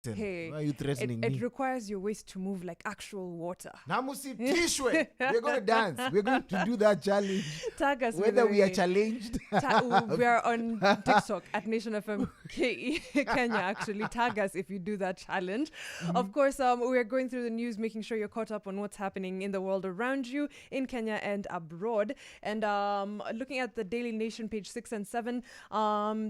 Hey, why are you threatening it me? requires your waist to move like actual water. Namusitishwe. We're going to dance. We're going to do that challenge. Tag us Whether we are challenged. we are on TikTok at Nation FM Kenya. Actually, tag us if you do that challenge. Of course, we are going through the news, making sure you're caught up on what's happening in the world around you, in Kenya and abroad. And looking at the Daily Nation, page 6 and 7,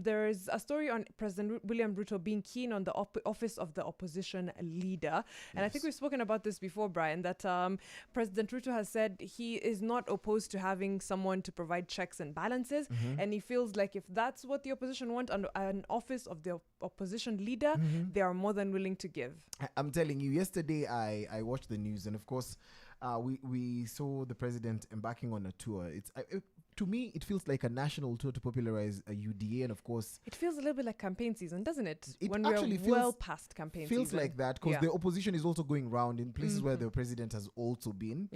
there's a story on President William Ruto being keen on the office of the opposition leader. And I think we've spoken about this before, Brian, that President Ruto has said he is not opposed to having someone to provide checks and balances. And he feels like if that's what the opposition want, an office of the opposition leader, they are more than willing to give. I'm telling you, yesterday I watched the news, and of course, we saw the president embarking on a tour. To me, it feels like a national tour to popularize a UDA, and of course, it feels a little bit like campaign season, doesn't it? When we're well past campaign season. Feels like that because the opposition is also going around in places where the president has also been,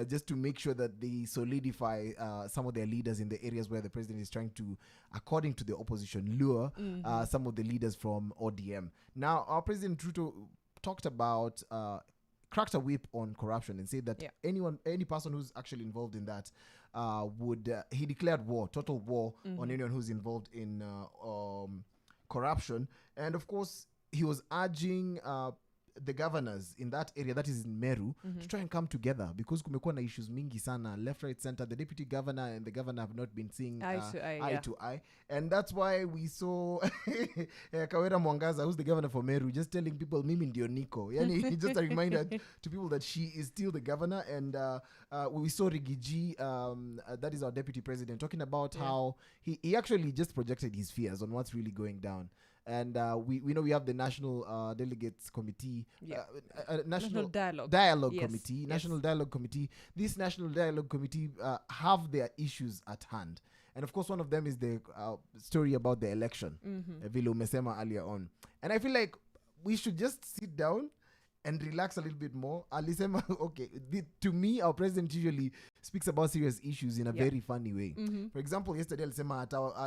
just to make sure that they solidify some of their leaders in the areas where the president is trying to, according to the opposition, lure some of the leaders from ODM. Now, our President Ruto talked about cracked a whip on corruption and said that any person who's actually involved in that he declared war, total war on anyone who's involved in corruption. And of course, he was urging the governors in that area, that is in Meru, to try and come together because kumekuwa na issues mingi sana, left, right, center. The deputy governor and the governor have not been seeing eye to eye. And that's why we saw Kawera Mwangaza, who's the governor for Meru, just telling people, Mimi ndio niko. Yani, just a reminder to people that she is still the governor. And we saw Rigiji, that is our deputy president, talking about how he actually just projected his fears on what's really going down. And we know we have the National Delegates Committee, National Dialogue Committee, National Dialogue Committee. This National Dialogue Committee have their issues at hand. And of course, one of them is the story about the election, Vile umesema earlier on. And I feel like we should just sit down and relax a little bit more. Alisema, okay, to me, our president usually speaks about serious issues in a very funny way. For example, yesterday alisema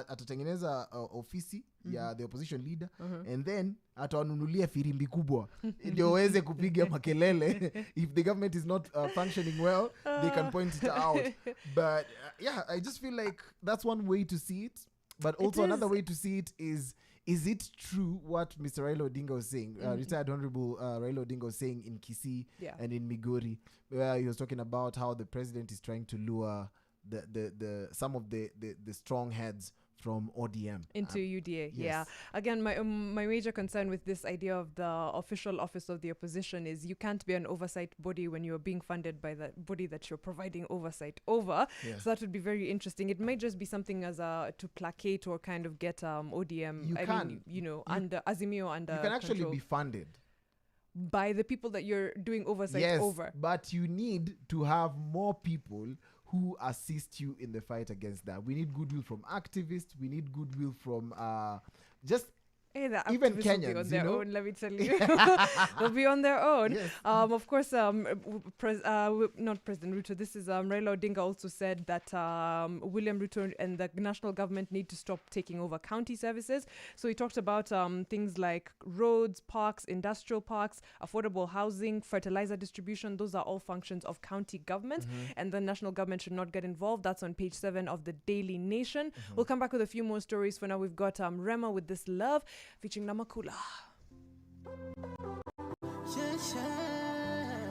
atatengeneza ofisi ya the opposition leader, and then atawanunulia firimbi kubwa ndio waweze kupiga makelele. If the government is not functioning well, they can point it out. But I just feel like that's one way to see it. But also another way to see it is it true what Mr. Raila Odinga was saying, retired Honorable Raila Odinga was saying in Kisii and in Migori, where he was talking about how the president is trying to lure some of the strong heads from ODM into UDA. Again, my major concern with this idea of the official office of the opposition is you can't be an oversight body when you're being funded by the body that you're providing oversight over. So that would be very interesting. It might just be something as to placate or kind of get ODM under Azimio under you can actually control be funded by the people that you're doing oversight over. But you need to have more people who assist you in the fight against that. We need goodwill from activists. We need goodwill from even Kenyans, will be on their own, let me tell you. They'll be on their own. Of course, not President Ruto. This is Raila Odinga also said that William Ruto and the national government need to stop taking over county services. So he talked about things like roads, parks, industrial parks, affordable housing, fertilizer distribution. Those are all functions of county government, and the national government should not get involved. That's on page 7 of the Daily Nation. We'll come back with a few more stories. For now, we've got Rema with This Love featuring Namakula.